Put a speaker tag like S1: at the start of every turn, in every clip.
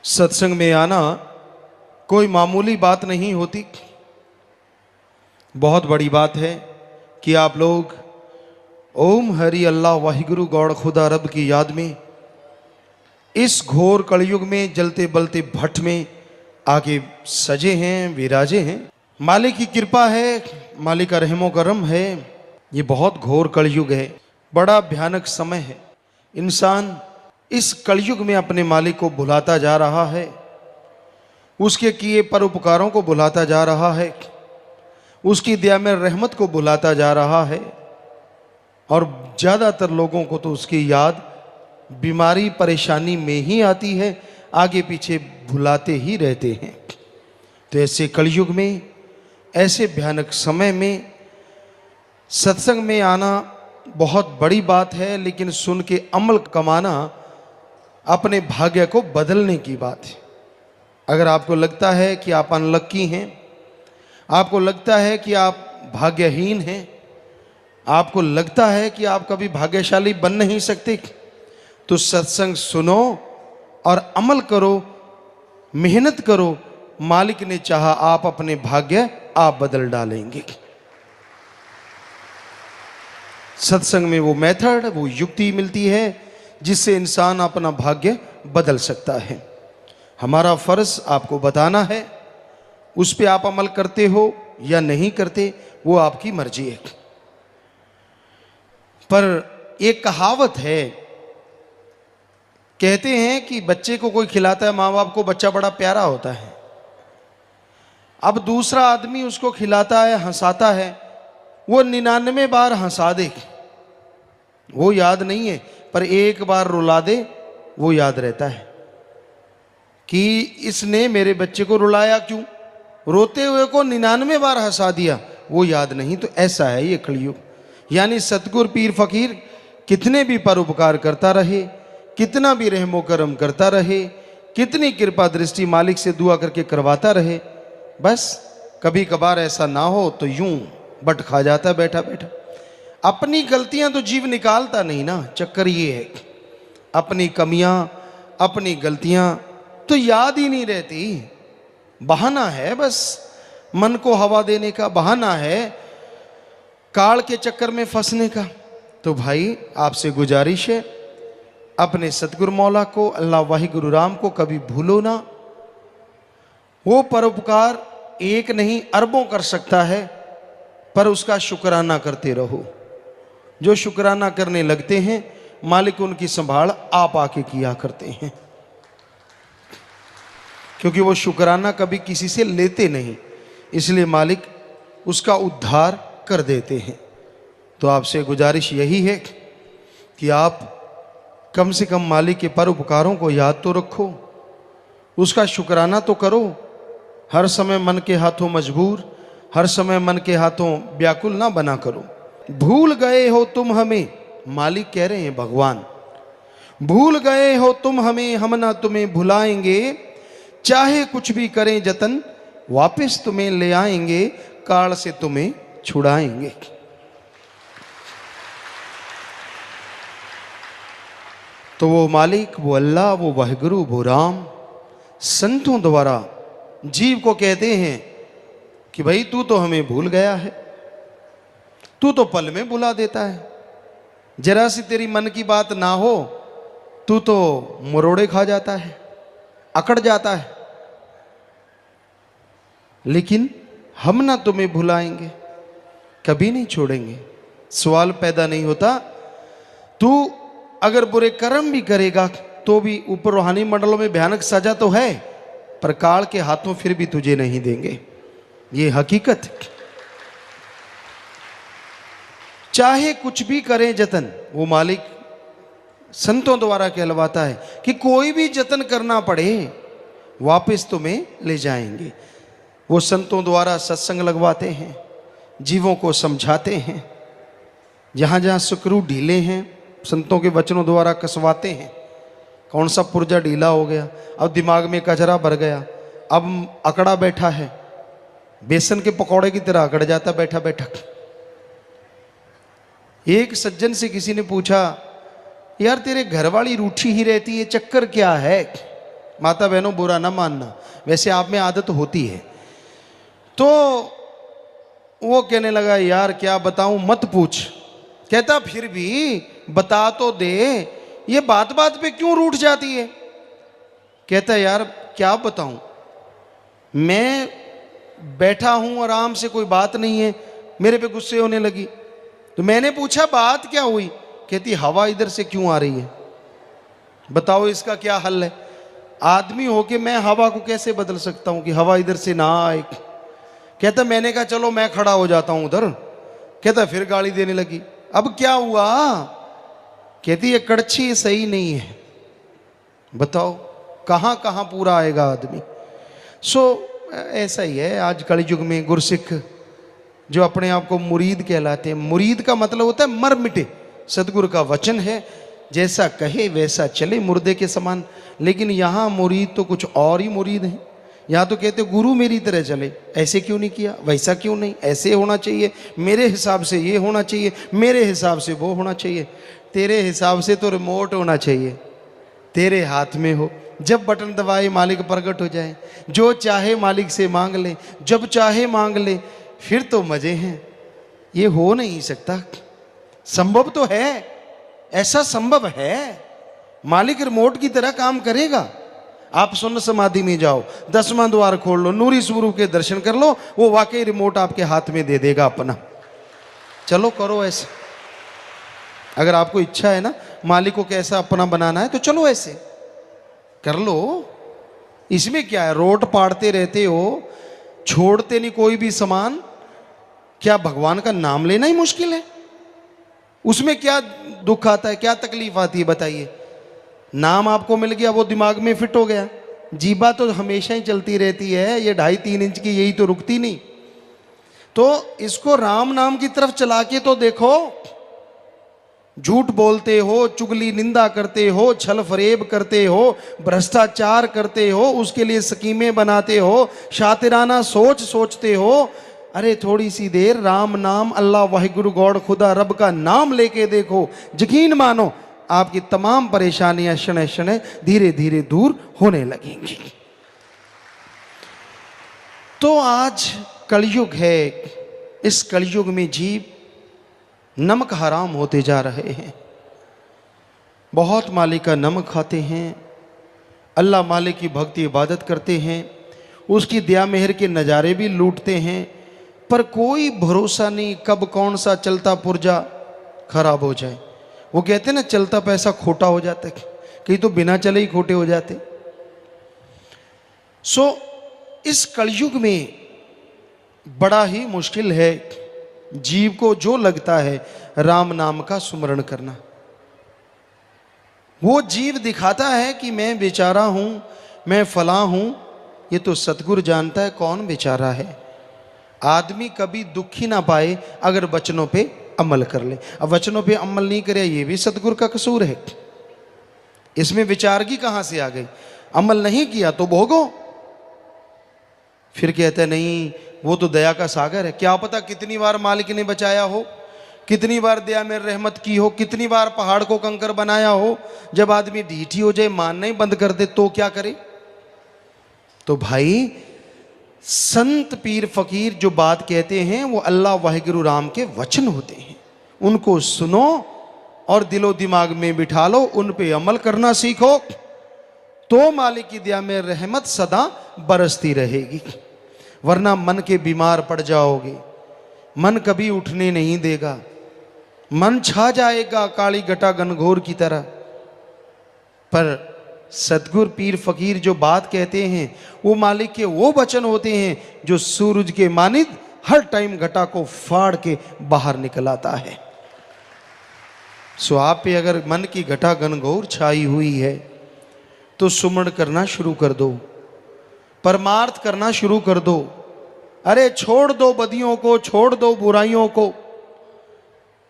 S1: सत्संग में आना कोई मामूली बात नहीं होती। बहुत बड़ी बात है कि आप लोग ओम हरि अल्लाह वाहिगुरु गौड़ खुदा रब की याद में इस घोर कलयुग में जलते बलते भट्ट में आगे सजे हैं, विराजे हैं। मालिक की कृपा है, मालिक का रहमो करम है। ये बहुत घोर कलयुग है, बड़ा भयानक समय है। इंसान इस कलयुग में अपने मालिक को भुलाता जा रहा है, उसके किए परोपकारों को भुलाता जा रहा है, उसकी दया में रहमत को भुलाता जा रहा है। और ज़्यादातर लोगों को तो उसकी याद बीमारी परेशानी में ही आती है, आगे पीछे भुलाते ही रहते हैं। तो ऐसे कलयुग में, ऐसे भयानक समय में सत्संग में आना बहुत बड़ी बात है, लेकिन सुन के अमल कमाना अपने भाग्य को बदलने की बात है। अगर आपको लगता है कि आप अनलक्की हैं, आपको लगता है कि आप भाग्यहीन हैं, आपको लगता है कि आप कभी भाग्यशाली बन नहीं सकते, तो सत्संग सुनो और अमल करो, मेहनत करो। मालिक ने चाहा आप अपने भाग्य आप बदल डालेंगे। सत्संग में वो मेथड, वो युक्ति मिलती है जिससे इंसान अपना भाग्य बदल सकता है। हमारा फर्ज आपको बताना है, उस पे आप अमल करते हो या नहीं करते वो आपकी मर्जी है। पर एक कहावत है, कहते हैं कि बच्चे को कोई खिलाता है, माँ बाप को बच्चा बड़ा प्यारा होता है। अब दूसरा आदमी उसको खिलाता है, हंसाता है, वो 99 बार हंसा दे, वो याद नहीं है, पर एक बार रुला दे वो याद रहता है कि इसने मेरे बच्चे को रुलाया क्यों, रोते हुए को 99 बार हंसा दिया, वो याद नहीं। तो ऐसा है ये कलयुग। यानी सतगुर पीर फकीर कितने भी परोपकार करता रहे, कितना भी रहमो करम करता रहे, कितनी कृपा दृष्टि मालिक से दुआ करके करवाता रहे, बस कभी कभार ऐसा ना हो तो यूं बट खा जाता बैठा बैठा। अपनी गलतियां तो जीव निकालता नहीं ना, चक्कर ये है अपनी कमियां, अपनी गलतियां तो याद ही नहीं रहती। बहाना है, बस मन को हवा देने का बहाना है, काल के चक्कर में फंसने का। तो भाई आपसे गुजारिश है, अपने सतगुरु मौला को, अल्लाह वाहिगुरु राम को कभी भूलो ना। वो परोपकार एक नहीं अरबों कर सकता है, पर उसका शुक्राना करते रहो। जो शुक्राना करने लगते हैं, मालिक उनकी संभाल आप आके किया करते हैं, क्योंकि वो शुक्राना कभी किसी से लेते नहीं, इसलिए मालिक उसका उद्धार कर देते हैं। तो आपसे गुजारिश यही है कि आप कम से कम मालिक के परोपकारों को याद तो रखो, उसका शुक्राना तो करो। हर समय मन के हाथों मजबूर, हर समय मन के हाथों व्याकुल ना बना करो। भूल गए हो तुम हमें, मालिक कह रहे हैं भगवान, भूल गए हो तुम हमें, हम ना तुम्हें भुलाएंगे। चाहे कुछ भी करें जतन, वापस तुम्हें ले आएंगे, काल से तुम्हें छुड़ाएंगे। तो वो मालिक, वो अल्लाह, वो वाहिगुरु, वो राम संतों द्वारा जीव को कहते हैं कि भाई तू तो हमें भूल गया है, तू तो पल में भुला देता है। जरा सी तेरी मन की बात ना हो, तू तो मरोड़े खा जाता है, अकड़ जाता है। लेकिन हम ना तुम्हें भुलाएंगे, कभी नहीं छोड़ेंगे। सवाल पैदा नहीं होता, तू अगर बुरे कर्म भी करेगा तो भी ऊपर रूहानी मंडलों में भयानक सजा तो है, पर काल के हाथों फिर भी तुझे नहीं देंगे, ये हकीकत। चाहे कुछ भी करें जतन, वो मालिक संतों द्वारा कहलवाता है कि कोई भी जतन करना पड़े वापस तुम्हें ले जाएंगे। वो संतों द्वारा सत्संग लगवाते हैं, जीवों को समझाते हैं, जहाँ जहाँ स्क्रू ढीले हैं संतों के वचनों द्वारा कसवाते हैं। कौन सा पुर्जा ढीला हो गया, अब दिमाग में कचरा भर गया, अब अकड़ा बैठा है, बेसन के पकौड़े की तरह अकड़ जाता बैठा बैठा। एक सज्जन से किसी ने पूछा, यार तेरे घरवाली रूठी ही रहती है, चक्कर क्या है? माता बहनों बुरा ना मानना, वैसे आप में आदत होती है। तो वो कहने लगा यार क्या बताऊं, मत पूछ। कहता फिर भी बता तो दे, ये बात बात पे क्यों रूठ जाती है। कहता यार क्या बताऊं, मैं बैठा हूं आराम से, कोई बात नहीं है, मेरे पे गुस्से होने लगी। तो मैंने पूछा बात क्या हुई। कहती हवा इधर से क्यों आ रही है, बताओ इसका क्या हल है। आदमी होके मैं हवा को कैसे बदल सकता हूं कि हवा इधर से ना आए। कहता मैंने कहा चलो मैं खड़ा हो जाता हूं उधर। कहता फिर गाली देने लगी। अब क्या हुआ। कहती ये कड़छी सही नहीं है, बताओ कहां कहां पूरा आएगा आदमी। ऐसा ही है आज कलयुग में गुरसिख जो अपने आप को मुरीद कहलाते हैं। मुरीद का मतलब होता है मर मिटे। सतगुरु का वचन है जैसा कहे वैसा चले, मुर्दे के समान। लेकिन यहां मुरीद तो कुछ और ही मुरीद है। यहाँ तो कहते गुरु मेरी तरह चले, ऐसे क्यों नहीं किया, वैसा क्यों नहीं, ऐसे होना चाहिए, मेरे हिसाब से ये होना चाहिए, मेरे हिसाब से वो होना चाहिए। तेरे हिसाब से तो रिमोट होना चाहिए, तेरे हाथ में हो। जब बटन दबाए मालिक प्रकट हो जाए, जो चाहे मालिक से मांग ले, जब चाहे मांग ले, फिर तो मजे हैं। ये हो नहीं सकता, संभव तो है, ऐसा संभव है। मालिक रिमोट की तरह काम करेगा। आप सुन्न समाधि में जाओ, 10वां द्वार खोल लो, नूरी स्वरूप के दर्शन कर लो, वो वाकई रिमोट आपके हाथ में दे देगा अपना। चलो करो ऐसे, अगर आपको इच्छा है ना मालिक को कैसा अपना बनाना है तो चलो ऐसे कर लो। इसमें क्या है, रोड पाड़ते रहते हो, छोड़ते नहीं कोई भी सामान। क्या भगवान का नाम लेना ही मुश्किल है, उसमें क्या दुख आता है, क्या तकलीफ आती है बताइए। नाम आपको मिल गया, वो दिमाग में फिट हो गया, जीबा तो हमेशा ही चलती रहती है, ये 2.5-3 इंच की यही तो रुकती नहीं। तो इसको राम नाम की तरफ चला के तो देखो। झूठ बोलते हो, चुगली निंदा करते हो, छल फरेब करते हो, भ्रष्टाचार करते हो, उसके लिए स्कीमें बनाते हो, शातिराना सोच सोचते हो। अरे थोड़ी सी देर राम नाम, अल्लाह वाहिगुरु गॉड खुदा रब का नाम लेके देखो, यकीन मानो आपकी तमाम परेशानियां शनै शनै धीरे धीरे दूर होने लगेंगी। तो आज कलयुग है, इस कलयुग में जीव नमक हराम होते जा रहे हैं। बहुत मालिक का नमक खाते हैं, अल्लाह मालिक की भक्ति इबादत करते हैं, उसकी दया मेहर के नज़ारे भी लूटते हैं, पर कोई भरोसा नहीं कब कौन सा चलता पुर्जा खराब हो जाए। वो कहते हैं ना चलता पैसा खोटा हो जाता है, कहीं तो बिना चले ही खोटे हो जाते। इस कलयुग में बड़ा ही मुश्किल है जीव को जो लगता है राम नाम का सुमरण करना। वो जीव दिखाता है कि मैं बेचारा हूं, मैं फला हूं, ये तो सतगुरु जानता है कौन बेचारा है। आदमी कभी दुखी ना पाए अगर वचनों पे अमल कर ले। अब वचनों पे अमल नहीं करे, ये भी सतगुरु का कसूर है। इसमें विचारगी कहां से आ गई, अमल नहीं किया तो भोगो। फिर कहते नहीं वो तो दया का सागर है, क्या पता कितनी बार मालिक ने बचाया हो, कितनी बार दया में रहमत की हो, कितनी बार पहाड़ को कंकर बनाया हो। जब आदमी ढीठी हो जाए, मानना ही बंद कर दे तो क्या करे। तो भाई संत पीर फकीर जो बात कहते हैं वो अल्लाह वाहिगुरु राम के वचन होते हैं, उनको सुनो और दिलो दिमाग में बिठा लो, उन पे अमल करना सीखो, तो मालिक की दया में रहमत सदा बरसती रहेगी। वरना मन के बीमार पड़ जाओगे, मन कभी उठने नहीं देगा, मन छा जाएगा काली घटा घनघोर की तरह। पर सतगुर पीर फकीर जो बात कहते हैं वो मालिक के वो वचन होते हैं जो सूरज के मानित हर टाइम घटा को फाड़ के बाहर निकल आता है। सो आप पे अगर मन की घटा घनघोर छाई हुई है तो सुमरण करना शुरू कर दो, परमार्थ करना शुरू कर दो। अरे छोड़ दो बदियों को, छोड़ दो बुराइयों को,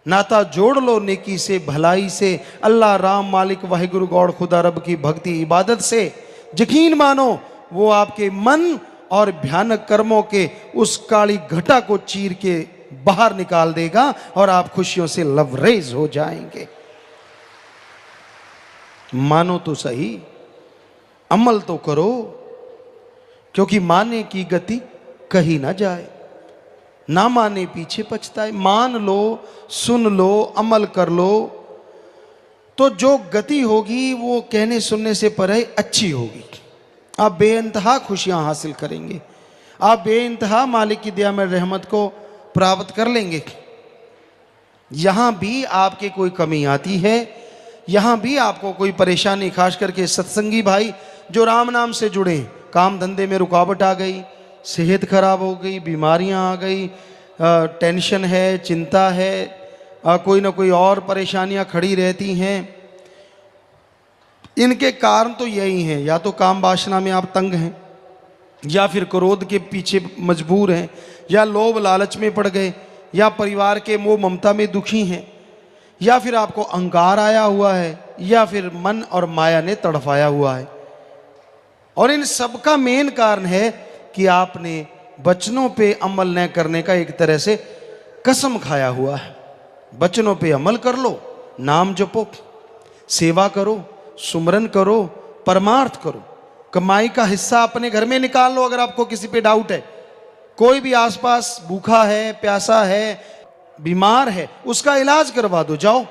S1: नाता जोड़ लो नेकी से भलाई से, अल्लाह राम मालिक वाहिगुरु गॉड खुदा रब की भक्ति इबादत से। यकीन मानो वो आपके मन और भयानक कर्मों के उस काली घटा को चीर के बाहर निकाल देगा और आप खुशियों से लवरेज हो जाएंगे। मानो तो सही। अमल तो करो, क्योंकि माने की गति कहीं ना जाए, ना माने पीछे पछताए। मान लो, सुन लो, अमल कर लो, तो जो गति होगी वो कहने सुनने से परे अच्छी होगी। आप बेइंतहा खुशियां हासिल करेंगे, आप बेइंतहा मालिक की दया में रहमत को प्राप्त कर लेंगे। यहां भी आपके कोई कमी आती है, यहां भी आपको कोई परेशानी, खास करके सत्संगी भाई जो राम नाम से जुड़े, काम धंधे में रुकावट आ गई, सेहत खराब हो गई, बीमारियां आ गई, टेंशन है, चिंता है, कोई ना कोई और परेशानियां खड़ी रहती हैं। इनके कारण तो यही हैं, या तो काम वासना में आप तंग हैं, या फिर क्रोध के पीछे मजबूर हैं, या लोभ लालच में पड़ गए, या परिवार के मोह ममता में दुखी हैं, या फिर आपको अहंकार आया हुआ है, या फिर मन और माया ने तड़फाया हुआ है। और इन सब का मेन कारण है कि आपने वचनों पे अमल न करने का एक तरह से कसम खाया हुआ है। वचनों पे अमल कर लो, नाम जपो, सेवा करो, सुमरन करो, परमार्थ करो, कमाई का हिस्सा अपने घर में निकाल लो। अगर आपको किसी पे डाउट है, कोई भी आसपास भूखा है, प्यासा है, बीमार है, उसका इलाज करवा दो, जाओ,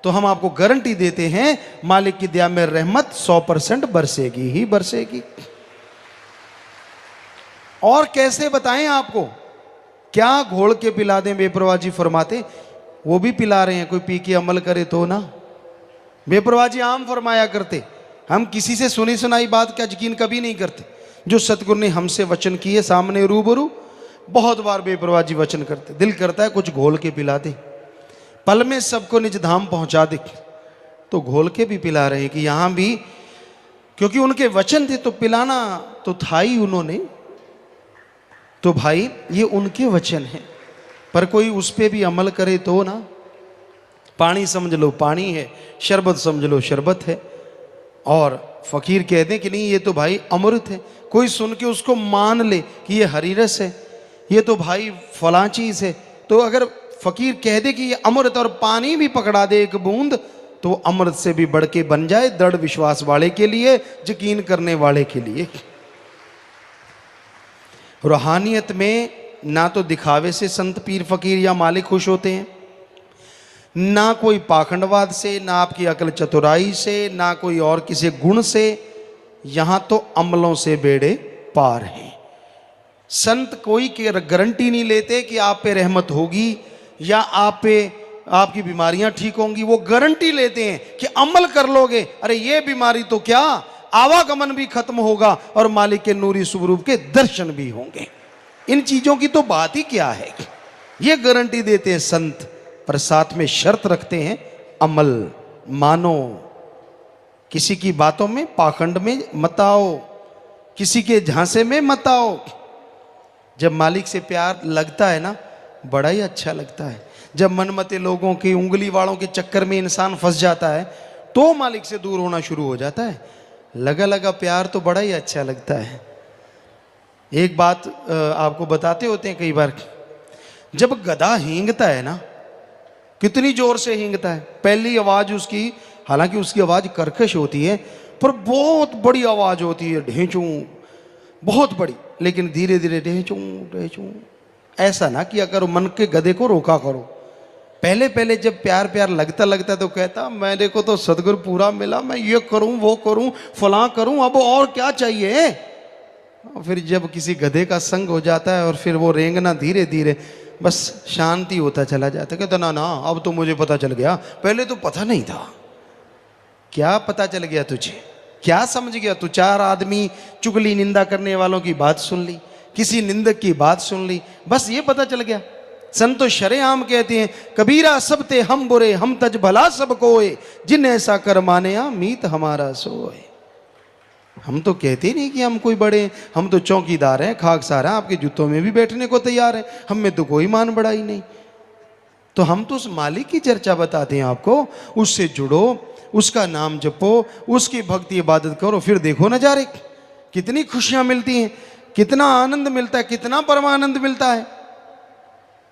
S1: तो हम आपको गारंटी देते हैं मालिक की दया में रहमत 100% बरसेगी ही बरसेगी। और कैसे बताएं आपको, क्या घोल के पिला दें? बेपरवाह जी फरमाते, वो भी पिला रहे हैं, कोई पी के अमल करे तो ना। बेपरवाह जी आम फरमाया करते, हम किसी से सुनी सुनाई बात का यकीन कभी नहीं करते। जो सतगुरु ने हमसे वचन किए सामने रूबरू, बहुत बार बेपरवाह जी वचन करते, दिल करता है कुछ घोल के पिला दे, पल में सबको निज धाम पहुंचा दे। तो घोल के भी पिला रहे हैं कि यहां भी, क्योंकि उनके वचन थे तो पिलाना तो था ही उन्होंने। तो भाई ये उनके वचन हैं, पर कोई उस पर भी अमल करे तो ना। पानी समझ लो पानी है, शरबत समझ लो शरबत है, और फकीर कह दें कि नहीं ये तो भाई अमृत है, कोई सुन के उसको मान ले कि ये हरी रस है, ये तो भाई फलां चीज है। तो अगर फकीर कह दे कि ये अमृत, और पानी भी पकड़ा दे एक बूंद, तो अमृत से भी बढ़ के बन जाए दृढ़ विश्वास वाले के लिए, यकीन करने वाले के लिए। रूहानियत में ना तो दिखावे से संत पीर फकीर या मालिक खुश होते हैं, ना कोई पाखंडवाद से, ना आपकी अकल चतुराई से, ना कोई और किसी गुण से, यहां तो अमलों से बेड़े पार हैं। संत कोई की गारंटी नहीं लेते कि आप पे रहमत होगी या आप पे आपकी बीमारियां ठीक होंगी। वो गारंटी लेते हैं कि अमल कर लोगे, अरे ये बीमारी तो क्या, आवागमन भी खत्म होगा और मालिक के नूरी स्वरूप के दर्शन भी होंगे। इन चीजों की तो बात ही क्या है, ये गारंटी देते हैं संत, पर साथ में शर्त रखते हैं अमल मानो। किसी की बातों में, पाखंड में मत आओ, किसी के झांसे में मत आओ। जब मालिक से प्यार लगता है ना, बड़ा ही अच्छा लगता है। जब मनमते लोगों की, उंगली वालों के चक्कर में इंसान फंस जाता है, तो मालिक से दूर होना शुरू हो जाता है। लगा लगा प्यार तो बड़ा ही अच्छा लगता है। एक बात आपको बताते होते हैं कई बार, जब गधा हींगता है ना, कितनी जोर से हींगता है। पहली आवाज उसकी, हालांकि उसकी आवाज कर्कश होती है, पर बहुत बड़ी आवाज होती है, ढेंचू, बहुत बड़ी, लेकिन धीरे धीरे ढेंचू ढेंचू। ऐसा ना कि अगर मन के गधे को रोका करो। पहले पहले जब प्यार प्यार लगता लगता तो कहता मेरे को तो सदगुरु पूरा मिला, मैं ये करूं वो करूं फलां करूं, अब और क्या चाहिए। फिर जब किसी गधे का संग हो जाता है और फिर वो रेंगना धीरे धीरे बस शांति होता चला जाता है। कहता ना ना अब तो मुझे पता चल गया, पहले तो पता नहीं था। क्या पता चल गया तुझे, क्या समझ गया तू? 4 आदमी चुगली निंदा करने वालों की बात सुन ली, किसी निंदक की बात सुन ली, बस ये पता चल गया। संतो शरेआम कहते हैं, कबीरा सब ते हम बुरे, हम तज भला सब कोय, जिन ऐसा कर माने मीत हमारा सोए। हम तो कहते नहीं कि हम कोई बड़े, हम तो चौकीदार हैं, खाकसार हैं, आपके जूतों में भी बैठने को तैयार हैं, हम में तो कोई मान बढ़ाई नहीं। तो हम तो उस मालिक की चर्चा बताते हैं आपको, उससे जुड़ो, उसका नाम जपो, उसकी भक्ति इबादत करो, फिर देखो नजारे, कितनी खुशियां मिलती हैं, कितना आनंद मिलता है, कितना परमानंद मिलता है।